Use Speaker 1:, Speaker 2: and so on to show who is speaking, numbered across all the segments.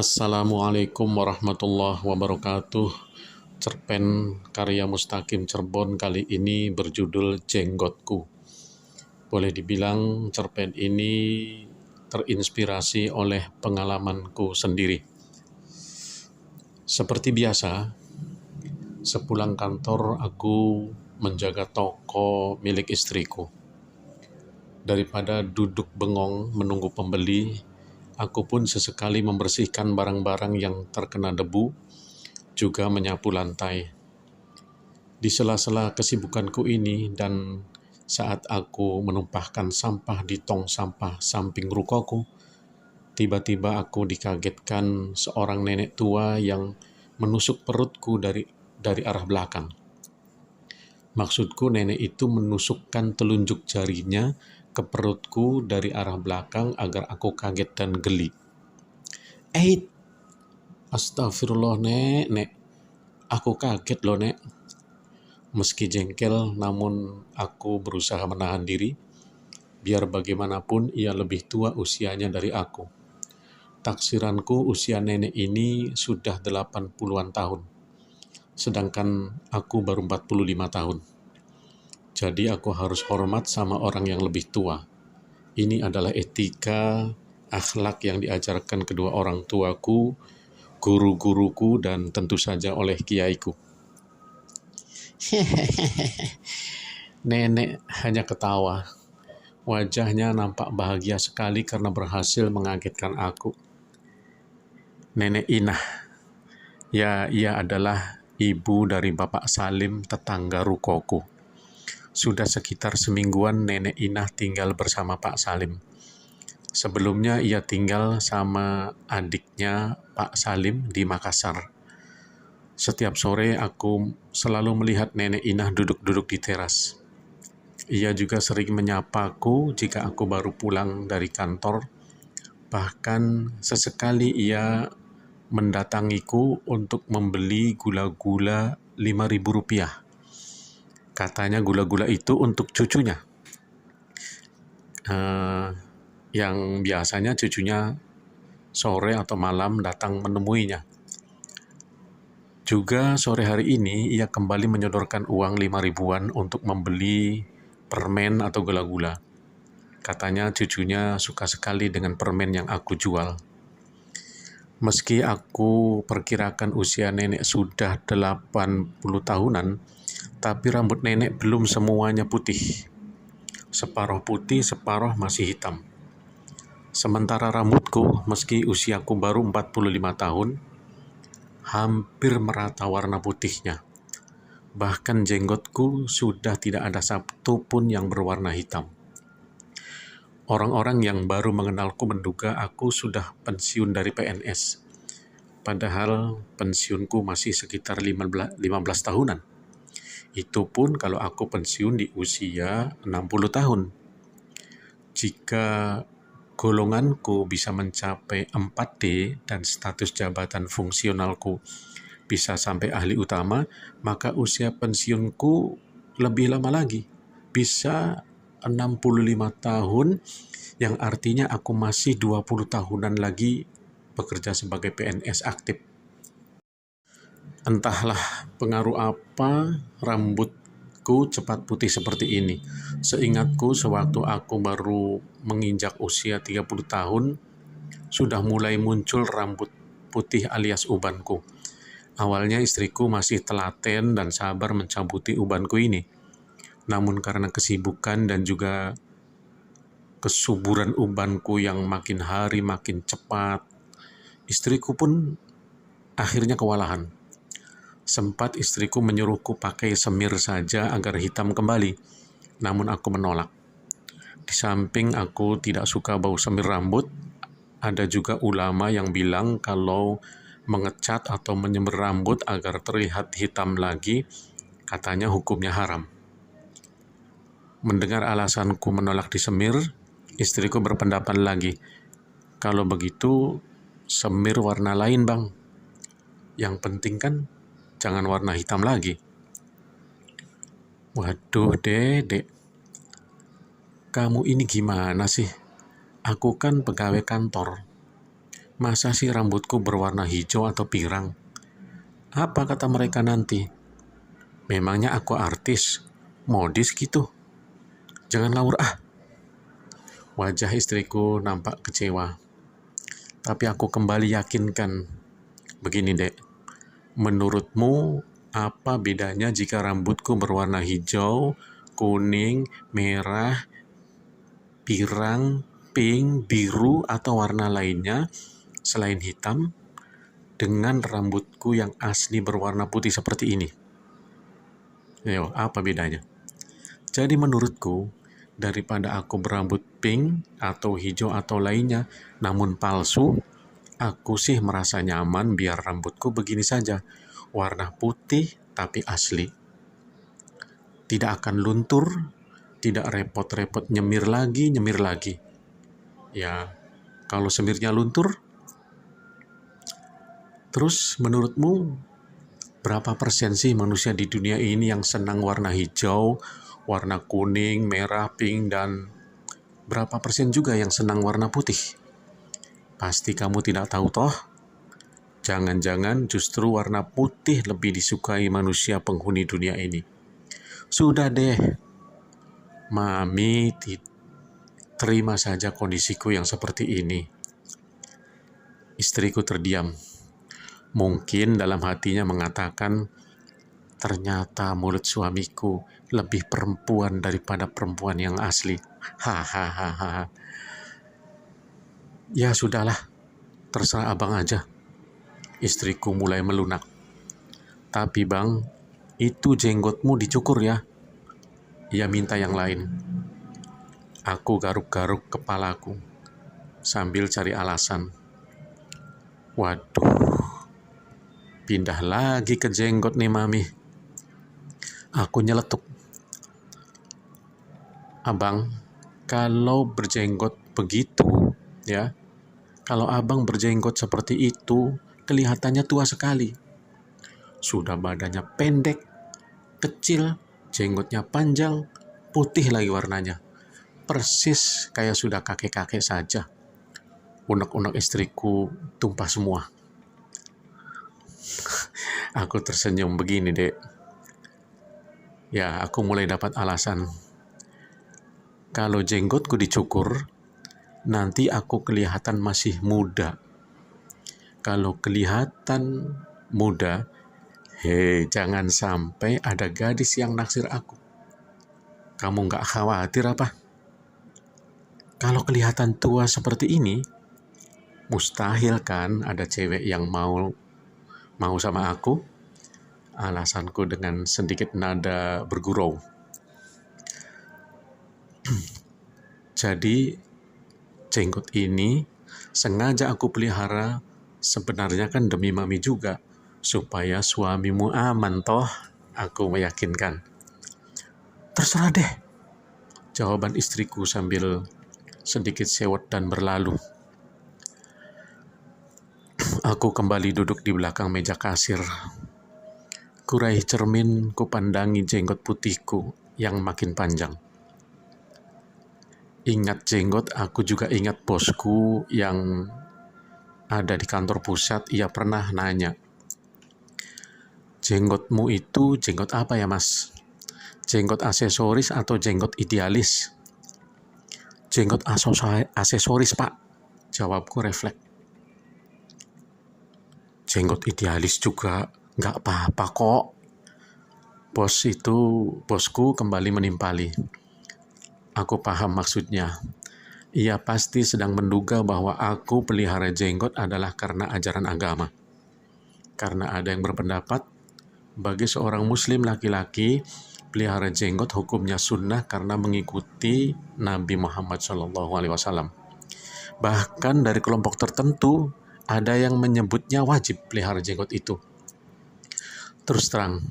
Speaker 1: Assalamualaikum warahmatullahi wabarakatuh. Cerpen karya Mustaqim Cirebon kali ini berjudul Jenggotku. Boleh dibilang cerpen ini terinspirasi oleh pengalamanku sendiri. Seperti biasa, sepulang kantor aku menjaga toko milik istriku. Daripada duduk bengong menunggu pembeli, aku pun sesekali membersihkan barang-barang yang terkena debu, juga menyapu lantai. Di sela-sela kesibukanku ini dan saat aku menumpahkan sampah di tong sampah samping rukoku, tiba-tiba aku dikagetkan seorang nenek tua yang menusuk perutku dari arah belakang. Maksudku, nenek itu menusukkan telunjuk jarinya ke perutku dari arah belakang agar aku kaget dan geli. Astagfirullah, nek. Aku kaget loh, nek. Meski jengkel, namun aku berusaha menahan diri. Biar bagaimanapun, ia lebih tua usianya dari aku. Taksiranku usia nenek ini sudah 80-an tahun. Sedangkan aku baru 45 tahun. Jadi aku harus hormat sama orang yang lebih tua. Ini adalah etika, akhlak yang diajarkan kedua orang tuaku, guru-guruku, dan tentu saja oleh kiaiku. Nenek hanya ketawa. Wajahnya nampak bahagia sekali karena berhasil mengagetkan aku. Nenek Inah. Ya, ia adalah ibu dari Bapak Salim, tetangga rukoku. Sudah sekitar semingguan Nenek Inah tinggal bersama Pak Salim. Sebelumnya ia tinggal sama adiknya Pak Salim di Makassar. Setiap sore aku selalu melihat Nenek Inah duduk-duduk di teras. Ia juga sering menyapaku jika aku baru pulang dari kantor. Bahkan sesekali ia mendatangiku untuk membeli gula-gula Rp5.000. Katanya gula-gula itu untuk cucunya. Yang biasanya cucunya sore atau malam datang menemuinya. Juga sore hari ini ia kembali menyodorkan uang 5.000-an untuk membeli permen atau gula-gula. Katanya cucunya suka sekali dengan permen yang aku jual. Meski aku perkirakan usia nenek sudah 80 tahunan, tapi rambut nenek belum semuanya putih. Separuh putih, separuh masih hitam. Sementara rambutku, meski usiaku baru 45 tahun, hampir merata warna putihnya. Bahkan jenggotku sudah tidak ada satu pun yang berwarna hitam. Orang-orang yang baru mengenalku menduga aku sudah pensiun dari PNS. Padahal pensiunku masih sekitar 15 tahunan. Itu pun kalau aku pensiun di usia 60 tahun. Jika golonganku bisa mencapai 4D dan status jabatan fungsionalku bisa sampai ahli utama, maka usia pensiunku lebih lama lagi. Bisa 65 tahun, yang artinya aku masih 20 tahunan lagi bekerja sebagai PNS aktif. Entahlah pengaruh apa rambutku cepat putih seperti ini. Seingatku sewaktu aku baru menginjak usia 30 tahun, sudah mulai muncul rambut putih alias ubanku. Awalnya istriku masih telaten dan sabar mencabuti ubanku ini. Namun karena kesibukan dan juga kesuburan ubanku yang makin hari makin cepat, istriku pun akhirnya kewalahan. Sempat istriku menyuruhku pakai semir saja agar hitam kembali, namun aku menolak. Di samping aku tidak suka bau semir rambut, ada juga ulama yang bilang kalau mengecat atau menyemir rambut agar terlihat hitam lagi, katanya hukumnya haram. Mendengar alasanku menolak disemir, istriku berpendapat lagi, kalau begitu semir warna lain, Bang. Yang penting kan jangan warna hitam lagi. Waduh, Dek, kamu ini gimana sih? Aku kan pegawai kantor. Masa sih rambutku berwarna hijau atau pirang? Apa kata mereka nanti? Memangnya aku artis, modis gitu? Jangan ngawur ah. Wajah istriku nampak kecewa. Tapi aku kembali yakinkan. Begini dek, menurutmu apa bedanya jika rambutku berwarna hijau, kuning, merah, pirang, pink, biru, atau warna lainnya selain hitam dengan rambutku yang asli berwarna putih seperti ini? Ayo, apa bedanya? Jadi menurutku, daripada aku berambut pink atau hijau atau lainnya, namun palsu, aku sih merasa nyaman biar rambutku begini saja, warna putih tapi asli. Tidak akan luntur, tidak repot-repot nyemir lagi. Ya, kalau semirnya luntur, terus menurutmu berapa persen sih manusia di dunia ini yang senang warna hijau, warna kuning, merah, pink, dan berapa persen juga yang senang warna putih? Pasti kamu tidak tahu toh? Jangan-jangan justru warna putih lebih disukai manusia penghuni dunia ini. Sudah deh, Mami, terima saja kondisiku yang seperti ini. Istriku terdiam. Mungkin dalam hatinya mengatakan, ternyata mulut suamiku lebih perempuan daripada perempuan yang asli. Hahaha. Ya sudahlah, terserah abang aja. Istriku mulai melunak. Tapi bang, itu jenggotmu dicukur ya. Ia minta yang lain. Aku garuk-garuk kepalaku sambil cari alasan. Waduh, pindah lagi ke jenggot nih Mami. Aku nyeletuk. Abang, kalau berjenggot begitu, ya, kalau abang berjenggot seperti itu, kelihatannya tua sekali. Sudah badannya pendek, kecil, jenggotnya panjang, putih lagi warnanya. Persis kayak sudah kakek-kakek saja. Unek-unek istriku tumpah semua. Aku tersenyum begini, dek. Ya, aku mulai dapat alasan. Kalau jenggotku dicukur, nanti aku kelihatan masih muda. Kalau kelihatan muda, jangan sampai ada gadis yang naksir aku. Kamu nggak khawatir apa? Kalau kelihatan tua seperti ini, mustahil kan ada cewek yang mau sama aku? Alasanku dengan sedikit nada bergurau. Jadi, jenggot ini sengaja aku pelihara sebenarnya kan demi Mami juga, supaya suamimu aman toh, aku meyakinkan. Terserah deh, jawaban istriku sambil sedikit sewot dan berlalu. Aku kembali duduk di belakang meja kasir. Kuraih cermin, kupandangi jenggot putihku yang makin panjang. Ingat jenggot, aku juga ingat bosku yang ada di kantor pusat. Ia pernah nanya, jenggotmu itu jenggot apa ya mas? Jenggot aksesoris atau jenggot idealis? Jenggot aksesoris pak, jawabku refleks. Jenggot idealis juga nggak apa-apa kok. Bosku kembali menimpali. Aku paham maksudnya. Ia pasti sedang menduga bahwa aku pelihara jenggot adalah karena ajaran agama. Karena ada yang berpendapat, bagi seorang muslim laki-laki, pelihara jenggot hukumnya sunnah karena mengikuti Nabi Muhammad SAW. Bahkan dari kelompok tertentu, ada yang menyebutnya wajib pelihara jenggot itu. Terus terang,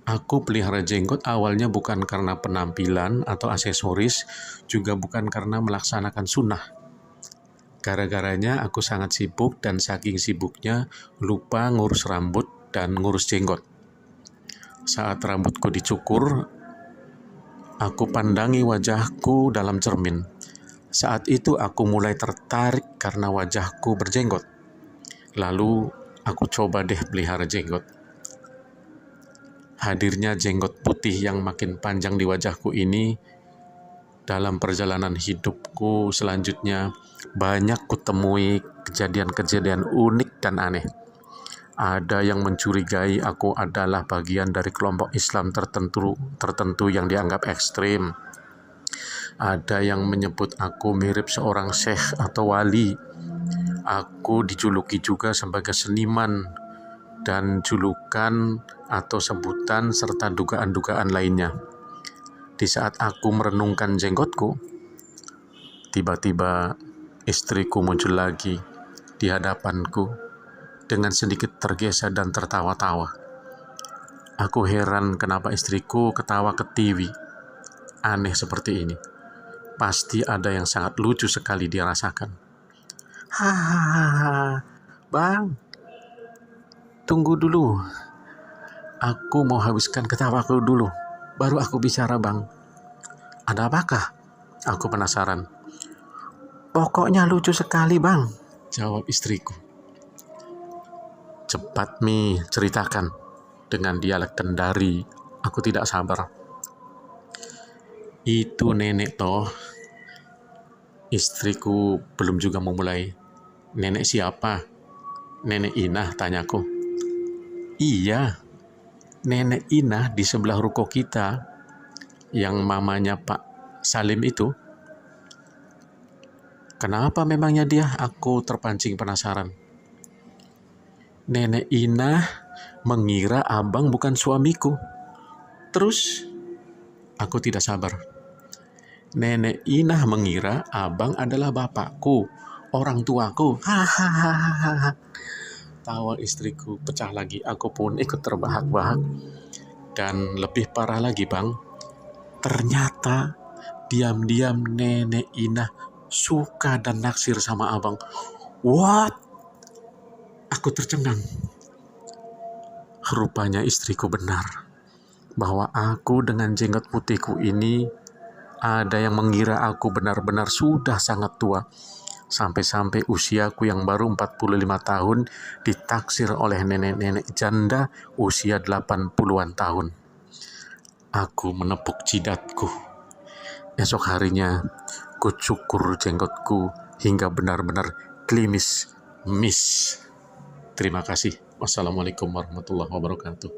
Speaker 1: aku pelihara jenggot awalnya bukan karena penampilan atau aksesoris, juga bukan karena melaksanakan sunnah. Gara-garanya aku sangat sibuk dan saking sibuknya lupa ngurus rambut dan ngurus jenggot. Saat rambutku dicukur, aku pandangi wajahku dalam cermin. Saat itu aku mulai tertarik karena wajahku berjenggot. Lalu aku coba deh pelihara jenggot. Hadirnya jenggot putih yang makin panjang di wajahku ini dalam perjalanan hidupku selanjutnya banyak kutemui kejadian-kejadian unik dan aneh. Ada yang mencurigai aku adalah bagian dari kelompok Islam tertentu yang dianggap ekstrim. Ada yang menyebut aku mirip seorang syekh atau wali. Aku dijuluki juga sebagai seniman dan julukan atau sebutan serta dugaan-dugaan lainnya. Di saat aku merenungkan jenggotku, tiba-tiba istriku muncul lagi di hadapanku dengan sedikit tergesa dan tertawa-tawa. Aku heran kenapa istriku ketawa ketiwi. Aneh seperti ini. Pasti ada yang sangat lucu sekali dia rasakan. Hahaha, Bang, tunggu dulu. Aku mau habiskan ketawaku dulu, baru aku bicara, Bang. Ada apakah? Aku penasaran. Pokoknya lucu sekali, Bang, jawab istriku. Cepat, Mi, ceritakan. Dengan dialek Kendari, aku tidak sabar. Itu nenek toh. Istriku belum juga memulai. Nenek siapa? Nenek Inah, tanyaku. Iya, Nenek Inah di sebelah ruko kita, yang mamanya Pak Salim itu. Kenapa memangnya dia? Aku terpancing penasaran. Nenek Inah mengira abang bukan suamiku. Terus, aku tidak sabar. Nenek Inah mengira abang adalah bapakku, orang tuaku. Hahaha. Tawa istriku pecah lagi. Aku pun ikut terbahak-bahak. Dan lebih parah lagi, Bang. Ternyata diam-diam Nenek Inah suka dan naksir sama abang. What? Aku tercengang. Rupanya istriku benar, bahwa aku dengan jenggot putihku ini ada yang mengira aku benar-benar sudah sangat tua. Sampai-sampai usiaku yang baru 45 tahun ditaksir oleh nenek-nenek janda usia 80-an tahun. Aku menepuk jidatku. Esok harinya, ku cukur jenggotku hingga benar-benar klimis, miss. Terima kasih. Wassalamualaikum warahmatullahi wabarakatuh.